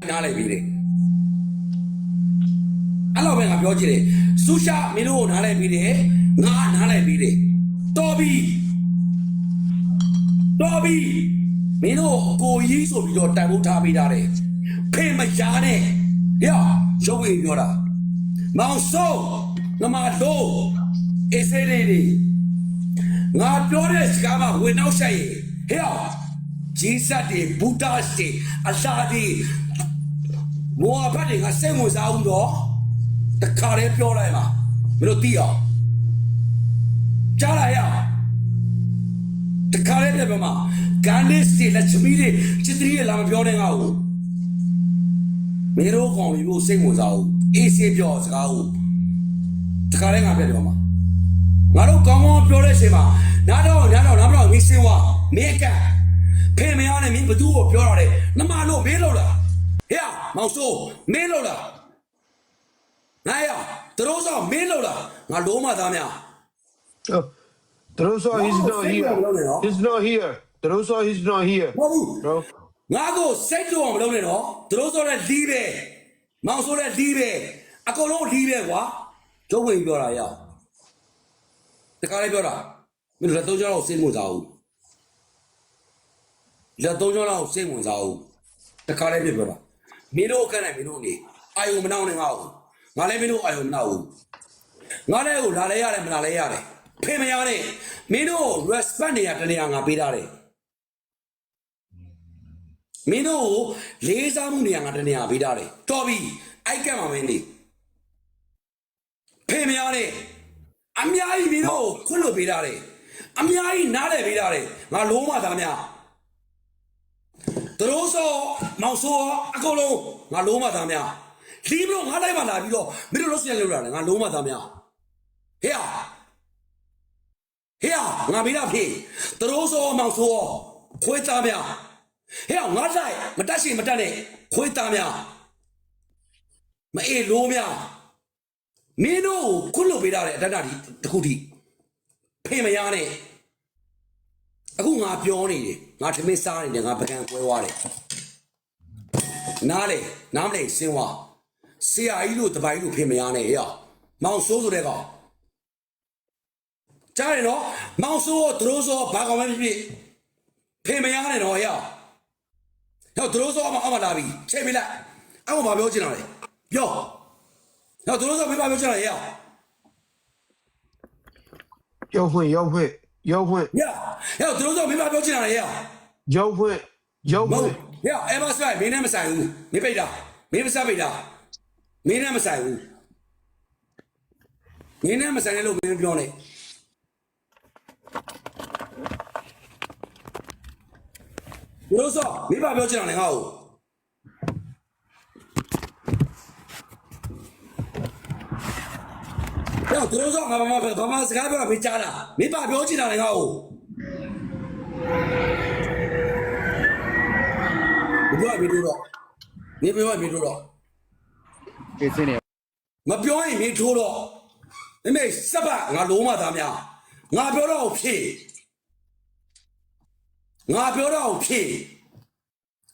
နားလိုက်ပြီလေအဲ့လိုပဲငါပြောကြည့်တယ်ဆူရှာမင်းတို့နားလိုက်ပြီလေငါနားလိုက်ပြီလေတော်ပြီမင်းတို့ကိုကြီးဆိုပြီးတော့တန်ဖိုးထားပေးတာတယ်ဖေးမရှားနဲ့ရောရုပ်ဝင်ပြောတာမောင်စိုးနမလို့အေးစေးလေးငါပြောတဲ့စကားမှဝင်နောက်ဆက်ရင်ဟဲ့ဂျီဆတ်တွေဘူတာတွေအလာတွေမောအဖတ်တွေကစိတ်ဝင်စားအောင်တော့တခါလေးပြောလိုက်ပါမလို့သိအောင်ကြားလာရတခါလေးပြပါမှာဂန်ဒီစတီလက်ချမီတွေချစ်တရီလာမပြောနဲ့ငါ့ကိုမင်းတို့ကောင်မျိုးစိတ်ဝင်စားအောင်အေးစေးပြောစကားကိုတခါလေးငါပြပြောမှာငါတို့ကောင်းကောင်းပြောတဲ့အချိန်မှာနားတော့မင်းစင်ဝါမင်းကဖေမရနဲ့မင်းဘသူ့ကိုပြောတော့တယ်နမလို့မင်းလို့လားဟဲ့မောင်စိုးမင်းလို့လားငါရသူတို့ဆောင်မင်းလို့လားငါလုံးမသားများDrosa, he's not here. He's not here. Drosa, he's not here. Bro. ငါကိုစိတ်တော့မလုပ်နဲ့တော့သူတို့ဆိုတဲ့လီးပဲမောင်ဆိုတဲ့လီးပဲအကုန်လုံးလီးပဲကွာကျုပ်ဝင်ပြောတာရတခါလေးပြောတာမင်းလက်သုံးချောင်းတော့စိတ်ဝင်စားဘူးလက်သုံးချောင်းတော့စိတ်ဝင်စားဘူးတခါလေးပြောတာမင်းတို့အခက်နဲ့မင်းတို့နေအာယုံမနှောင်းနဲ့ငါ့ကိုငါလည်းမင်းတို့အာယုံမနှောက်ဘူးငါလည်းကိုလာလဲရတယ်မလာလဲရတယ်ဖေမရနဲ့မင်းတို့ respect နေရတနေရငါပေးထားတယ်မင်းတို့လေးစားမှုနေရငါတနေရပေးထားတယ်တော်ပြီအိုက်ကမှာမင်းနေဖေမရနဲ့အများကြီးမင်းတို့ခွင့်လို့ပေးထားတယ်အများကြီးနားလည်ပေးထားတယ်ငါလုံးမသားများသူတို့ဆိုမောင်ဆိုအကုန်လုံးငါလုံးမသားများလီးမလို့ငါလိုက်မှလာပြီးတော့မင်းတို့လို့ဆင်လို့ရတယ်ငါလုံးမသားများဟေ့ငါမေးတာဖြေသူတို့ဆိုမောင်ဆိုခွေးသားများဟဲ့ငါလိုက်မတက်ရှိမတက်နဲ့ခွေးသားများမအေးလို့များမင်းတို့ခွလို့ပေးတာတဲ့အတ္တတတခုထိဖေမရနဲ့အခုငါပြောနေတယ်ငါထမင်းစားနေတယ်ငါပကံကွဲသွားတယ်နားမလဲစင်ဝါဆရာကြီးလို့တပိုင်လို့ဖေမရနဲ့ဟဲ့မောင်ဆိုးဆိုတဲ့ကောင်ကြားရနော်မောင်ဆိုးသူတို့ဆိုဘာကောင်ပဲဖြစ်ဖေမရနဲ့တော့ဟဲ့သူတို့ဆိုအမလာပြီချိန်ပြလိုက်အမဘာပြောချင်တာလဲပြောသူတို့ဆိုမင်းဘာပြောချင်တာလဲဟဲ့ရောက်ဖွင့်သူတို့ဆိုမင်းဘာပြောချင်တာလဲဟဲ့ရောက်ဖွင့်အဲမဆိုင်မင်းနဲ့မဆိုင်ဘူးမင်းပိတ်တာမင်းမစားပိတ်တာမင်းနဲ့မဆိုင်ဘူးမင်းနဲ့မဆိုင်လို့မင်းပြောနေသူတို့ဆိုမင်းဘာပြောချင်တာလဲငါ့ကိုသူတို့ဆိုငါဘာစကားပြောတာမင်းကြားတာမင်းဘာပြောချင်တာလဲငါ့ကိုပြောရမင်းတို့တော့မင်းပြောရမင်းတို့တော့ကိစ္စနေမပြောရင်မင်းထိုးတော့မမေစပ်ပါငါလုံးမသားများငါပြောတော့ဖြေ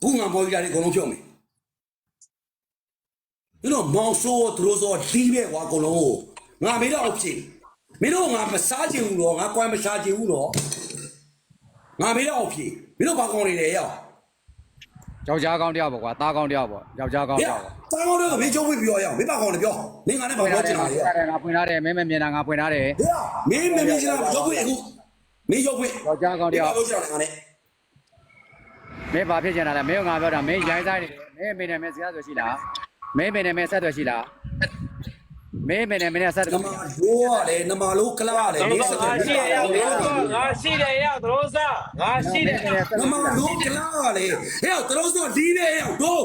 ခုငါမော်ကြီးတာတွေအကုန်လုံးဖြုတ်မယ်ဒီတော့မောင်ဆိုးသူတို့ဆိုလီးပဲကွာအကုန်လုံးငါမေးတော့ဖြေမင်းတို့ငါမစားချင်ဘူးတော့ငါကွမ်းမစားချင်ဘူးတော့ငါမေးတော့ဖြေမင်းတို့ဘာကောင်းနေလဲရောက်ယောက်ျားကောင်းတယောက်ပေါ့ကွာသားကောင်းတယောက်ပေါ့ယောက်ျားကောင်းတယောက်ပေါ့သားကောင်းတယောက်ကမင်းကျုံးပြီးပြောရအောင်မင်းဘာကောင်းလဲပြောမင်းငါနဲ့ဘာပြောချင်တာလဲငါဖွင့်ထားတယ်မင်းမမြင်တာငါဖွင့်ထားတယ်မင်းမမြင်ချင်တာရုပ်ဖွင့်အခုမင်းရုပ်ဖွင့်ယောက်ျားကောင်းတယောက်ပြောချင်တာငါနဲ့မင်းဘာဖြစ်ချင်တာလဲမင်းကငါပြောတာမင်းရိုင်းဆိုင်နေတယ်မင်းမင်းနဲ့မင်းစကားဆိုရှိလားမင်းမင်းနဲ့မင်းဆက်သွယ်ရှိလားမင်းမင်းနဲ့မင်းနဲ့ဆက်သွယ်နမလိုးရတယ်နမလိုးကလားရတယ်မင်းဆက်သွယ်ရှိတယ်ငါရှိတယ်ရောက်သရောစားငါရှိတယ်နမလိုးကလားရတယ်ဟဲ့သရောစားဒီပဲရောက်တို့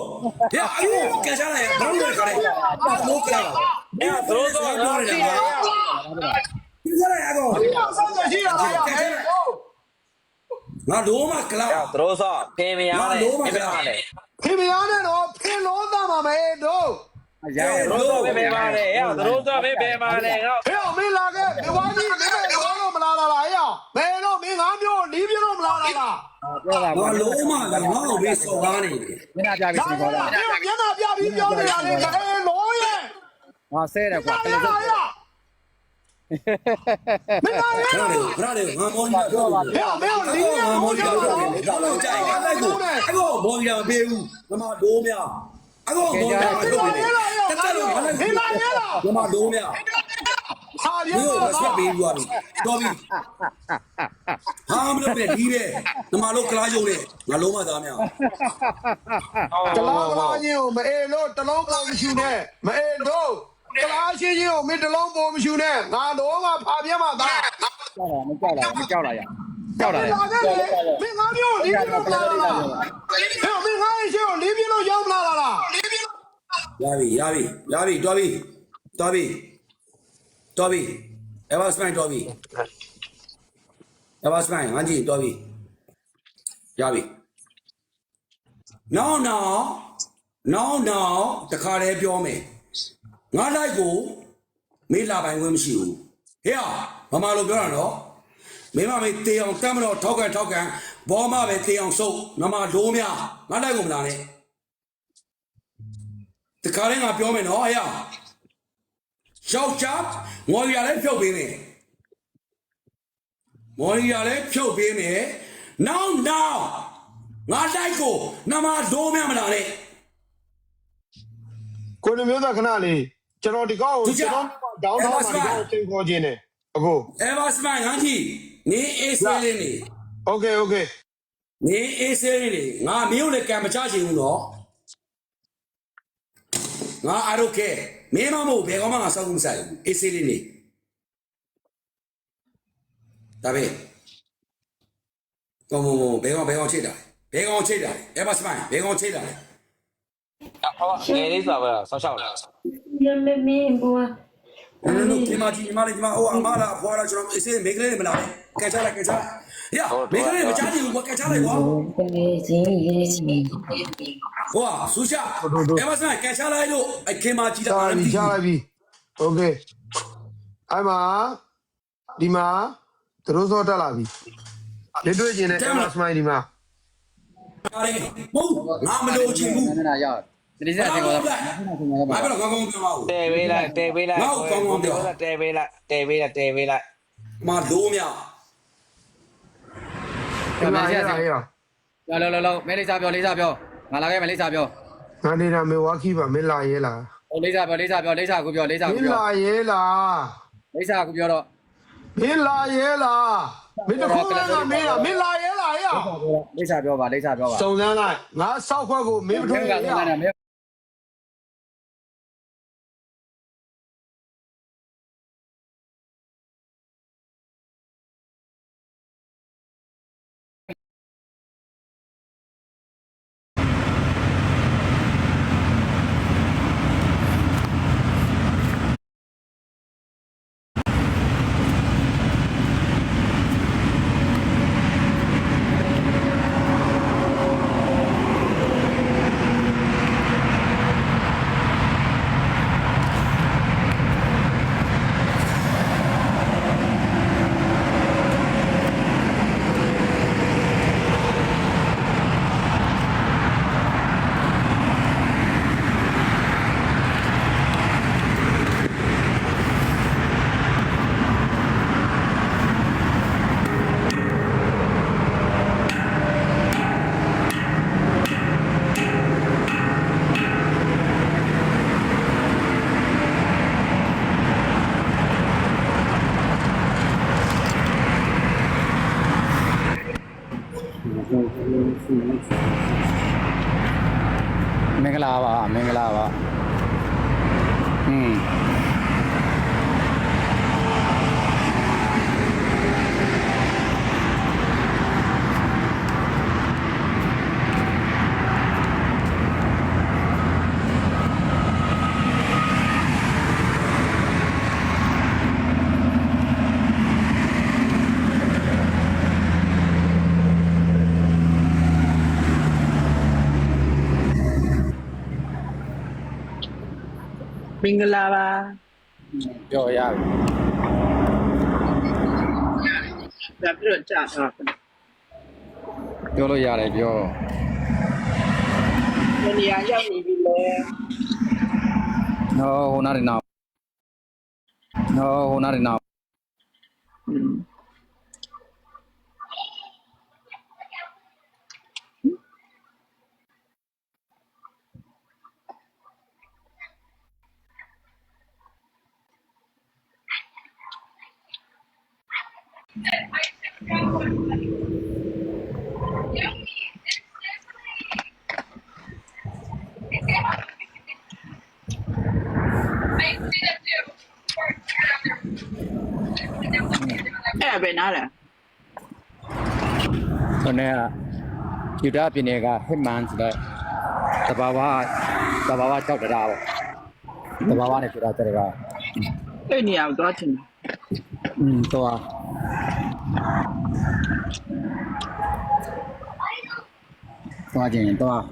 ဟဲ့အခုကစားလိုက်ဘာလို့လဲခါလိုက်လိုးကလားဟဲ့သရောစားငါရှိတယ်ရောက်ဒီစားလိုက်အကောင်ရှိတာပါငါလိုးမကလားသရောစားဖင်မရနဲ့ဖေမရနဲ့တော့ဖင်လို့သားမှာမယ်တို့ Yeah, Rosa be male, yeah, Rosa be male. Hey, me lage, me wani, me no malala la, yeah. Me no, me ngam yo, leave you no malala la. ပြောတာ ငါလုံးမကငါ့ကိုပဲစော်ကားနေတယ် မင်းသားပြပြီး ဒါ စင် က ခေါ်တာ မျက်နှာပြပြီးပြောနေရတယ်အေးလောရဲ့ ငါဆဲတယ်ကွာ မင်းသားရမင်းသားရ ခဏလေးငါမောကြီးပြောပါ မင်းလင်းရမောကြပါလား ဘာလို့ကြိုက်ငါလိုက်ကိုအခုမောကြီးမပေးဘူးငါမဒိုးများအခုမောကြီးမထုတ်နေတယ်တက်လို့ငါလိုက် ဟေးလာရဲလား ငါမဒိုးများ ဟာရဲ ဒီကို လား ဆက်ပေးပြီးသွားပြီတော်ပြီဟာမလို့ပဲဒီပဲငါမလို့ကလားယုံနဲ့ငါလုံးမသားများ ကလားချင်းကိုမအေလို့တလုံးပေါ်မရှိနဲ့မအေတော့ကလားချင်းချင်းကိုမင်းတလုံးပေါ်မရှိနဲ့ငါတော့ကဖာပြမှာသား မကြောက်လာမကြောက်လာရကြောက်လာတယ် မင်းငါမျိုးလေးပြလို့လာလားဟဲ့မင်းငါရဲ့ရှေ့ကိုလေးပြလို့ရောက်လာလား ရပြီတော်ပြီအဘစမိုင်းတော်ပြီအဘစမိုင်းငါကြည့်တော်ပြီရပြီနောက်တခါတည်းပြောမယ်ငါလိုက်ကိုမေးလာပိုင်ခွင့်မရှိဘူးဟေ့မမလိုပြောတာနော်မင်းမမေးတေအောင်တမ်းမတော့ထောက်ကန်ဘောမပဲတေအောင်စုပ်မမဒိုးများငါလိုက်ကိုမလာနဲ့တခါတည်းငါပြောမယ်နော်ဟေ့ယောက်ျားမော်ရီယာလည်းဖြုတ်ပေးမယ်နောက်ငါလိုက်ကိုနမဒိုးများမလာနဲ့ ကိုနေမျိုးသားခဏလေးကျွန်တော်ဒီကောက်ကိုကျွန်တော်ဒေါင်းထောင်းမှာဒီကောက်ကိုချိန်ခေါ်ခြင်းနဲ့အခု အဲဘာစမိုင်းငါကြည့်နေအေးဆေးလေးနေ โอเค နေအေးဆေးလေးနေငါမင်းကိုလည်းကံမချချင်ဘူးနော်ငါအားရခဲမင်းမမို့ဘယ်ကောင်မှငါစောက်မှုမဆိုင်ဘူးအေးဆေးလေးနေဒါပဲကောင်းဘယ်ကောင်ချိတ်တာအဲဘာစမိုင်းဘယ်ကောင်ချိတ်တာလဲ ဟောငယ်လေးဆိုတော့ဆောက်ရှောက်လာ Ya me boa. နော်ဒီမှာဟိုအမလာဖွာလာကျွန်တော်အေးဆေးမိန်းကလေးတွေမလာဘူးကဲချလိုက်ရမိန်းကလေးမချချင်ဘူးကဲချလိုက်ကွာ ဟိုဆူရှာအဲမစမ်းကဲချလိုက်လို့အခင်မကြည့်တာ ချလိုက်ပြီโอเคအဲ့မှာဒီမှာသူတို့စောတက်လာပြီလက်တွေ့ခြင်းနဲ့အဲ့မှာစမိုင်းဒီမှာ ပါတယ်ဟုတ်ငါမလို့ချင်ဘူး နာရောက်ဒီစက်တင်ခေါ်တာ ဘာဖြစ်လို့ကောင်းကောင်းပြောပါဦး တဲပေးလိုက်တဲပေးလိုက်တဲပေးလိုက် မလို့မြောက် ပြောမယ်ဆက်ဆက်လောမဲလေးစားပြောငါလာခဲ့မယ်လေးစားပြော ငါနေတာမေဝါခီပါမင်းလာရဲလား ဟိုလေးစားပြောလေးစားကိုပြော မင်းလာရဲလား လေးစားကိုပြောတော့ မင်းလာရဲလားမင်းတခုကမင်းလာရဲလားဟဲ့ လေးစားပြောပါစုံစမ်းလိုက်ငါစောက်ခွက်ကိုမင်းမထွေးရ မင်္ဂလာပါမင်္ဂလာပါ ပြောရပြီ ဒါပြတော့ကြာတော့ ပြောလို့ရတယ်ပြော ဒီနေရာရောက်နေပြီလေ ဟောဟိုနားနေနောက်ဟိုနားနေနောက် အဲ့ဒါပဲနားလဲ ဆိုနေယူတာပြည်နယ်ကဟစ်မန်ဆိုတဲ့တဘာဝကြောက်တရားပေါ့တဘာဝနဲ့ပြောတာတဲ့က အဲ့နေရာကိုသွားချင်တယ် သွားခြင်းသွား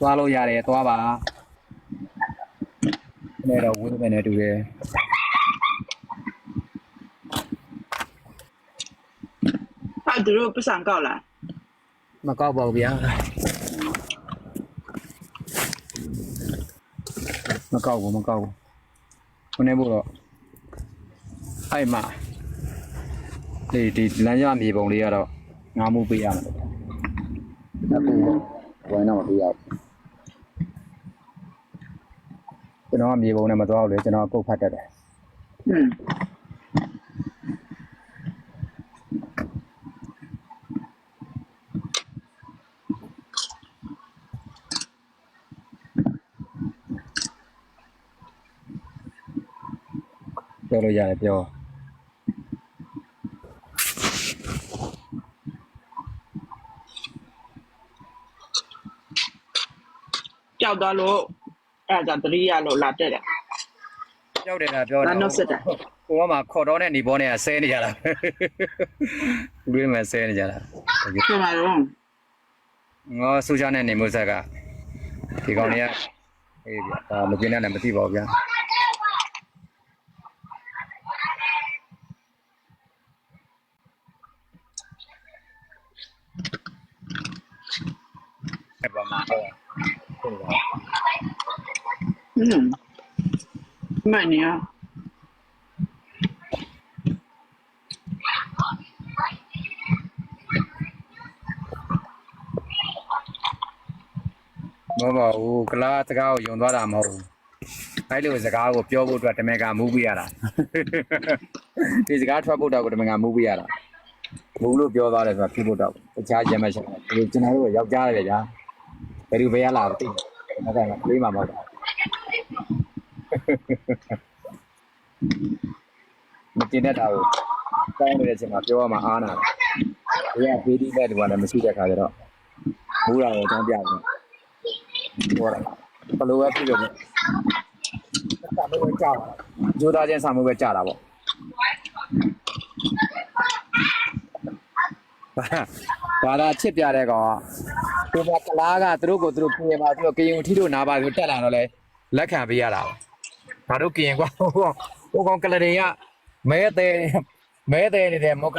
သွားလို့ရတယ်သွားပါနေတော့ဝင်းပဲနေတူတယ် အဲ့သူတို့ပတ်စံကောက်လာ မကောက်ပါဘူးဗျာမကောက်ဘူးခုနေဖို့တော့အဲ့မှာဒီလမ်းရမြေပုံလေးကတော့ငါမှုပေးရမယ်အခုဝိုင်းတော့မပေးရဘူးကျွန်တော်ကမြေပုံနဲ့မသွားဘူးလေကျွန်တော်ကုတ်ဖတ်တတ်တယ် ပြောလို့ရတယ်ပြော ကြောက်သွားလို့အဲ့ဒါတတိယလို့လာတက်တယ် ကြောက်တယ်လားပြော ဒါနောက်ဆက်တယ် ကိုကမှခေါ်တော့တဲ့နေပေါ်နဲ့ဆဲနေကြတာဦးလေးမှဆဲနေကြတာ ပြန်လာတော့ ငါဆူချာနဲ့နေမိုးဆက်ကဒီကောင်တွေကအေးဗျာမပြင်းနဲ့လည်းမသိပါဘူးဗျာအဲ့ပါမှာဟုတ်ပါ မှန်နေရ မဟုတ်ပါဘူးကလားစကားကိုယုံသွားတာမဟုတ်ဘူးအဲ့လိုစကားကိုပြောဖို့အတွက်တမန်ကမူးပြရတာဒီစကားထွက်ဖို့တော့တမန်ကမူးပြရတာမူးလို့ပြောသွားတယ်ဆိုတာဖြစ်ဖို့တော့တခြားကျမ်းမရှိဘူးကျွန်တော်တို့ယောက်ျားတယ်ကြာဘယ်သူဘယ်ရလာသိမကကလေးမှမဟုတ်တာမတင်တဲ့တာကိုကောင်းနေတဲ့အချိန်မှာပြောရမှာအားနာတယ်ဒီကဘေးဒီနဲ့ဒီကလည်းမရှိတဲ့ခါကျတော့မူးတာကိုအကြောင်းပြတယ်ဟောတာဘလိုပဲပြလို့စာမိုးပဲကြာဂျိုးသားချင်းစာမိုးပဲကြာတာပေါ့ဘာသာချစ်ပြတဲ့ကောင်ကဒီမှာကလားကသူတို့ကိုသူတို့ပြင်ပါသူတို့ကရင်ထီတို့နာပါဆိုတက်လာတော့လဲလက်ခံပေးရတာငါတို့ကရင်ကွာဟိုကောင်ကလရင်ကမဲတဲ့နေတဲ့မောက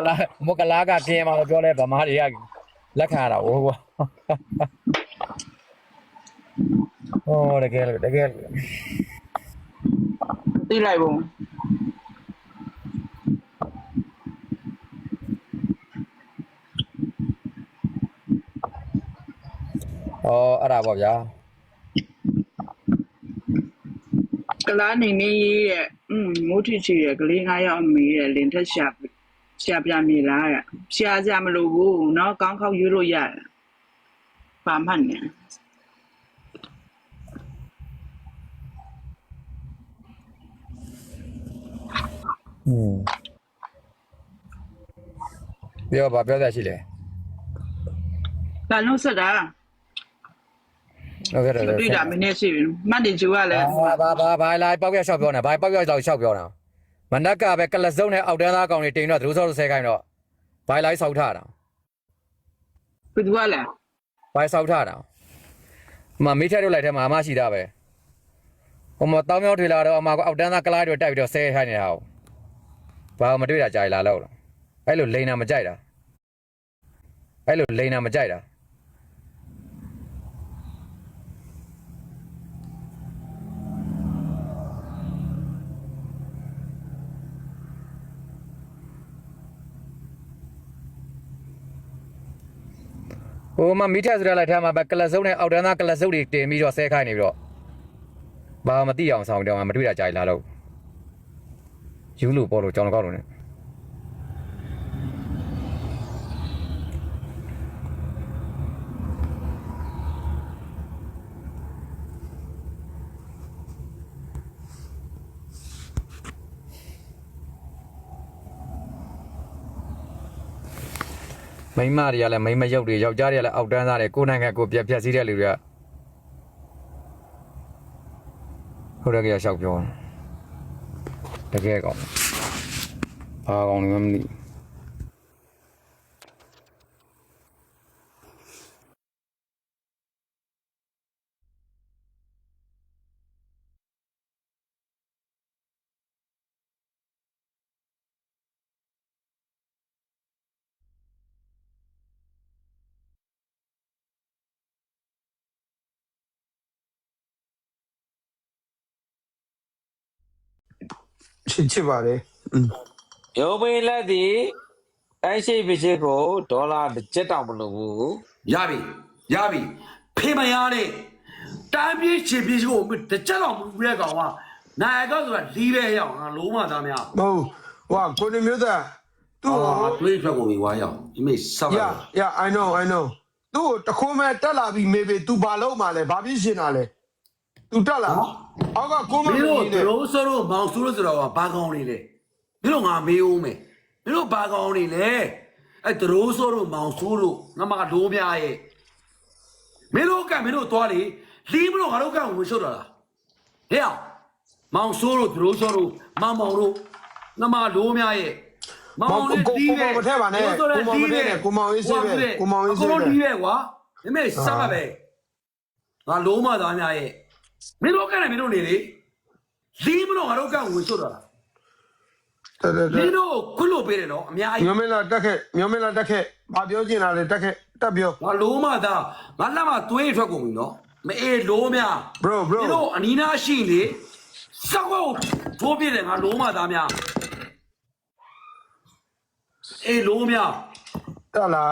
လာကပြင်ပါလို့ပြောလဲဗမာတွေကလက်ခံရတာဟိုကွာโอ้တကယ် သိလိုက်ပုံ အဲ့ဒါပေါ့ဗျာ ကလားနေနေရေးတဲ့မိုးထချီရဲ့ကလေး9ယောက်အမေရဲ့လင်ထက်ရှာပြမြေလားတဲ့ရှာကြမလို့ဘူးเนาะကောင်းခောက်ရွေးလို့ရတယ်ပါမှတ်နေ ပြောပါပြောတာရှိလေ ဘာလို့ဆက်တာ ဟုတ်ကဲ့ တွေ့တာမင်းရှိပြီမှတ်တယ်ကျူကလည်း ဘာလာပေါက်ပြရှောက်ပြောနေဘာပေါက်ပြလောက်ရှောက်ပြောနေမနက်ကပဲကလစုံနဲ့အောက်တန်းသားကောင်တွေတင်တော့သူတို့ဆောက်ဆဲခိုင်းတော့ဘိုင်လိုက်ဆောက်ထားတာ ဘယ်သူကလဲ ဘိုင်ဆောက်ထားတာမိထက်တို့လိုက်ထဲမှာအမရှိတာပဲဟိုမှာတောင်းမြောင်းထွေလာတော့အမကအောက်တန်းသားကလားတွေတိုက်ပြီးတော့ဆဲခိုင်းနေတာဟုတ်ဘာမတွေ့တာကြာလာလောက်တော့အဲ့လိုလိန်နာမကြိုက်တာအဲ့လိုလိန်နာမကြိုက်တာဟိုမှာမိထက်ဆိုရလိုက်ထားမှာပဲကလစုံနဲ့အောက်တန်းသားကလစုပ်တွေတင်ပြီးတော့ဆဲခိုင်းနေပြီးတော့ဘာမသိအောင်ဆောင်တော့မတွေ့တာကြာလာလို့ယူလို့ပေါ်လို့ကြောင်ကောက်လို့ ਨੇ မိန်းမတွေကလည်းမိန်းမရုပ်တွေယောက်ျားတွေကလည်းအောက်တန်းသားတွေကိုနိုင်ငံကိုပြက်ပြက်စီးတဲ့လူတွေကဟုတ်တယ်ကြောက်ပြောတကယ်ကောင်းဘာကောင်းလဲမသိချစ်ပါတယ် ရုံးပေးလက်ဒီတိုင်းရှိပစ္စည်းကိုဒေါ်လာတစ်ကျပ်တောင်မလို့ဘူး ရပြီဖေးမရတဲ့တိုင်းပြည်ချစ်ပြည်ကိုတကြက်တော့မူရဲကောင်ကနိုင်ကောဆိုတာလီးပဲရအောင်ငါလုံးမသားများ မဟုတ်ဟိုကိုနေမျိုးသားသူ့ တွေးထွက်ကုန်ပြီဝါရအောင်ဒီမေစပ်ပါ I know သူ့တခုံးမဲ့တက်လာပြီးမေဘေ तू ဘာလုပ်မှလဲဘာဖြစ်ရှင်တာလဲ तू တက်လာအောက်ကကိုမ မင်းတို့ နေ တို့ဆိုတော့မောင်ဆိုလို့ဆိုတော့ဘာကောင်းနေလဲမင်းတို့ငါမေးဦးမယ်မင်းတို့ဘာကောင်းနေလဲအဲ့တို့ဆိုတော့မောင်ဆိုလို့ငါမဒိုးပြရဲ့မင်းတို့ကမင်းတို့သွားလေလီးမလို့ငါတို့ကဝင်ရှုပ်တော့လားဟဲ့အောင်မောင်ဆိုလို့တို့ဆိုတော့မောင်တို့ငါမဒိုးများရဲ့မောင်လေးဒီးပဲကိုမောင်ရေးစေးပဲကိုမောင်ရေးစေးပဲဒီးပဲကွာမမေစမ်းပါပဲငါလုံးမသားများရဲ့မင်းတို့ကလည်းမင်းတို့နေလေလီးမလို့ငါတို့ကဝင်ရှုပ်တော့လားမင်းတို့ခုလို့ပေးတယ်နော်အများကြီး မျိုးမင်းလာတက်ခဲ့ဘာပြောချင်တာလဲတက်ခဲ့တက်ပြော ငါလုံးမသားငါလက်မသွေးထွက်ကုန်ပြီနော်မအေးလုံးများ bro မင်းတို့အနီးနားရှိလေစောက်ကိုထိုးပြတယ်ငါလုံးမသားများအေးလုံးများ တက်လာ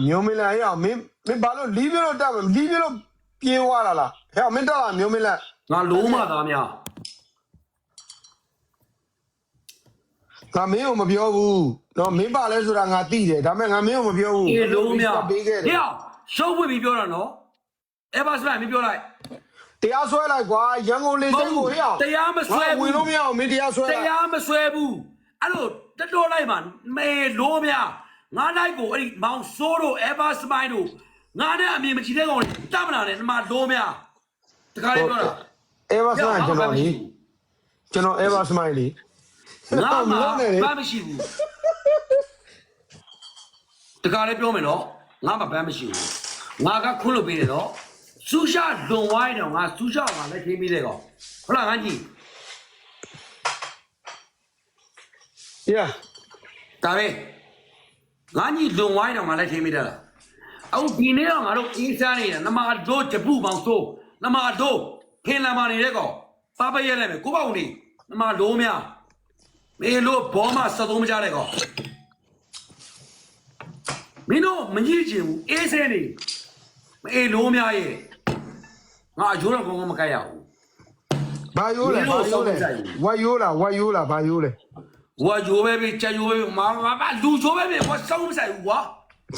မျိုးမင်းလာရအောင်မင်းဘာလို့လီးပြလို့တက်မလီးပြလို့ပြေးသွားတာလားဟဲ့မင်းတက်လာမျိုးမင်းလာ ငါလုံးမသားများ ငါမင်းကိုမပြောဘူးနော်မင်းပါလဲဆိုတာငါသိတယ်ဒါပေမဲ့ငါမင်းကိုမပြောဘူး အေးလုံးများ ပေးခဲ့တယ် ဟဲ့ရှုပ်ဖွင့်ပြီးပြောတာနော်အဲဘာစပန်မပြောလိုက် တရားစွဲလိုက်ကွာရန်ကုန်လေစိတ်ကိုဟဲ့အောင် တရားမဆွဲ ဝင် ဘူး လို့မရအောင်မင်းတရားစွဲ တ လိုက် ရားမဆွဲဘူးအဲ့လိုတက်တော်လိုက်မှာမေလုံးများငါလိုက်ကိုအဲ့ဒီမောင်ဆိုးတို့အဲဘာစပိုင်တို့ငါနဲ့အမြင်မကြည့်တဲ့ကောင်တတ်မလာနဲ့ဒီမှာလုံးများတခါလေးပြောတာ အေဗာစမိုင်းကျွန်တော်အေဗာစမိုင်းလီ ငါမှဘာမရှိဘူးတခါလေးပြောမယ်နော်ငါမှဘာမရှိဘူးငါကခွလို့ပေးတယ်နော်စူရှာလွန်ဝိုင်းတော့ငါစူရှာကလည်းခင်းပြီးတဲ့ကောင်ဟုတ်လားငါကြီး Yeah ဒါပဲငါကြီးလွန်ဝိုင်းတော့ငါလည်းခင်းပြီးတယ်လားအခုဒီနေ့တော့ငါတို့အင်းစားနေတာနမတို့ဂျပူမောင်ဆိုးနမတို့ဖင်လာမနေတဲ့ကောင်ပါပရဲလိုက်မယ်ကိုပေါ့နေနမလုံးများမေလို့ဘောမ73မကြတဲ့ကောင်မင်းတို့မကြီးချင်ဘူးအေးစဲနေမအေးလုံးများရဲ့ငါအကျိုးတော့ကောင်းကောင်းမကြိုက်ရဘူး ဘာယိုးလဲဝါယိုးလားဘာယိုးလဲ ဝါဂျိုးပဲပြီချာဂျိုးပဲမာလူဂျိုးပဲပြီဝါစောင်းမဆိုင်ဘူးကွာ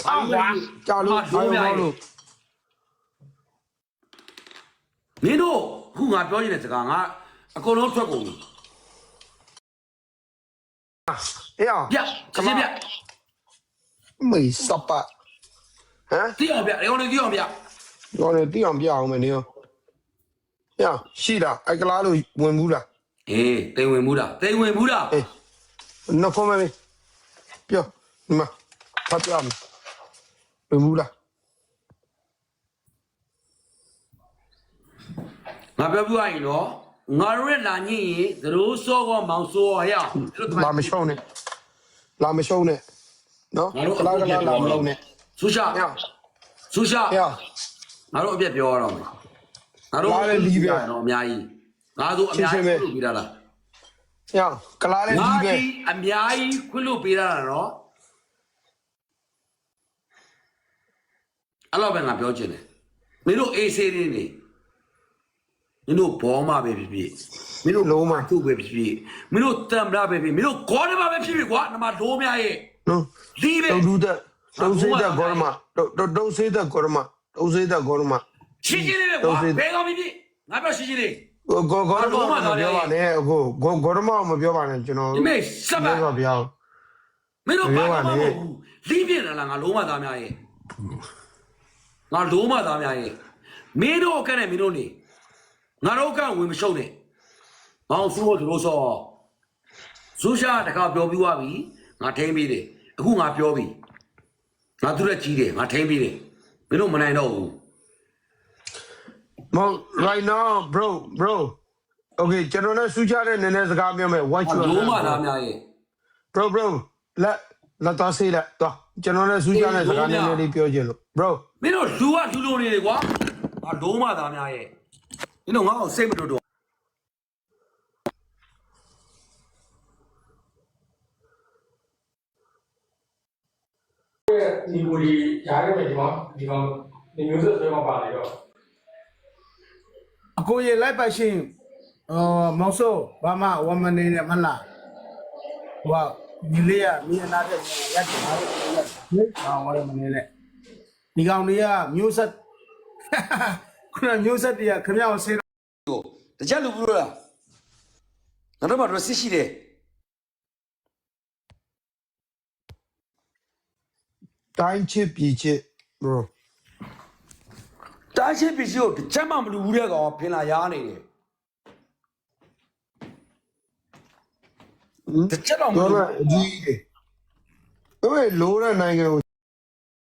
အော်ကွာ ကြောက်လို့ဘာယိုးလို့ မင်းတို့ခုငါပြောနေတဲ့စကားငါအကုန်လုံးထွက်ကုန်ပြီ အေးအောင် ပြခမပြ မေးစပ်ပါဟမ် တီးအောင်ပြဒီကောင်လေးတီးအောင်ပြ တော့လေတီးအောင်ပြအောင်မယ်နေရော呀，是啦，哎个拉路文武啦， အေးတိမ်ဝင်မှုတာတိမ်ဝင်မှုတာ 哎，那方面没，不要，你们，他不要，文武啦， ငါပြောပြရရင်တော့ငါတို့ရဲ့လာညင်ရင်သတို့စောကောမောင်စောရအောင် 拉没收呢，拉没收呢，喏，拉个拉拉没收呢， ဆူရှာ 呀 ဆူရှာ 呀， ငါတို့အပြက်ပြောရတော့မယ်ငါတို့ လာတဲ့လီးပဲ တော့အများကြီးငါတို့အများကြီးခွင့်လို့ပေးတာလား 呀，个拉的 ငါ 里 ဒီ 边， အများကြီးခွင့်လို့ပေးတာနော်အဲ့တော့ပဲငါပြောချင်တယ်မင်းတို့အေးဆေးနေနေမင်းတို့ဘောမပဲဖြစ်ဖြစ်မင်းတို့ လုံးမ သူ့ပဲဖြစ်ဖြစ်မင်းတို့တမ်ဘရာပဲဖြစ်မင်းတို့ဂေါ်နမပဲဖြစ်ဖြစ်ကွာနမဒိုးများရဲ့ 喏， လီးပဲ 都是的哥们，都是的哥们，都是的哥们。 ရှင်းရှင်းလေးပဲကွာဘယ်ကောင်ဖြစ်ဖြစ်ငါပြောရှင်းရှင်းလေး ကိုမပြောပါနဲ့ကိုကိုရမမပြောပါနဲ့ကျွန်တော် ဒီမေစပ်ပါ ပြောပြအောင် မင်းတို့ဘာမှမဟုတ်ဘူးလီးပြင်းလာလားငါလုံးမသားများရဲ့ငါလုံးမသားများရဲ့မင်းတို့ကနဲ့မင်းတို့နေငါတို့ကဝင်မရှုံနဲ့မောင်ဆူးတို့ဆိုဆူရှာတခါပြောပြီးသွားပြီငါထိမ့်ပြီးတယ်အခုငါပြောပြီငါသူရက်ကြီးတယ်ငါထိမ့်ပြီးတယ်မင်းတို့မနိုင်တော့ဘူး မောင် right now bro okay ကျွန်တော်နဲ့စူးချတဲ့နည်းနည်းစကားပြောမယ် watch you လုံးမသားများရဲ့ bro လက်တော့ဆေးလက်တော့ကျွန်တော်နဲ့စူးချတဲ့စကားနည်းနည်းလေးပြောချင်လို့ bro မင်းတို့လူကလူလိုနေလေကွာငါလုံးမသားများရဲ့မင်းတို့ငါ့ကိုစိတ်မတူတော့ ဒီကိုဒီရားရမယ်ဒီမှာနေမျိုးဆက်ဆွဲမှာပါလေတော့ အကိုရေလိုက်ပါရှင်မောင်ဆိုဘာမှဝမနေနဲ့မလားဟိုညီလေးကမြေနာတဲ့ရက်တယ်ဟာလေအောင်ဝမနေနဲ့ဒီကောင်တွေကမျိုးဆက်ခုနမျိုးဆက်တွေကခမအောင်ဆေး တကြလူဘူးလားငါတို့မှာတော့စစ်ရှိတယ် တိုင်းချစ်ပြီချစ် bro တားချင်းပစ္စည်းကိုတကြမှမလူဘူးတဲ့ကောင်ဖင်လာရားနေတယ်တကြတော့မ ပြော လူ ရအကြီးကြီးဘယ်လိုတဲ့နိုင်ငံကို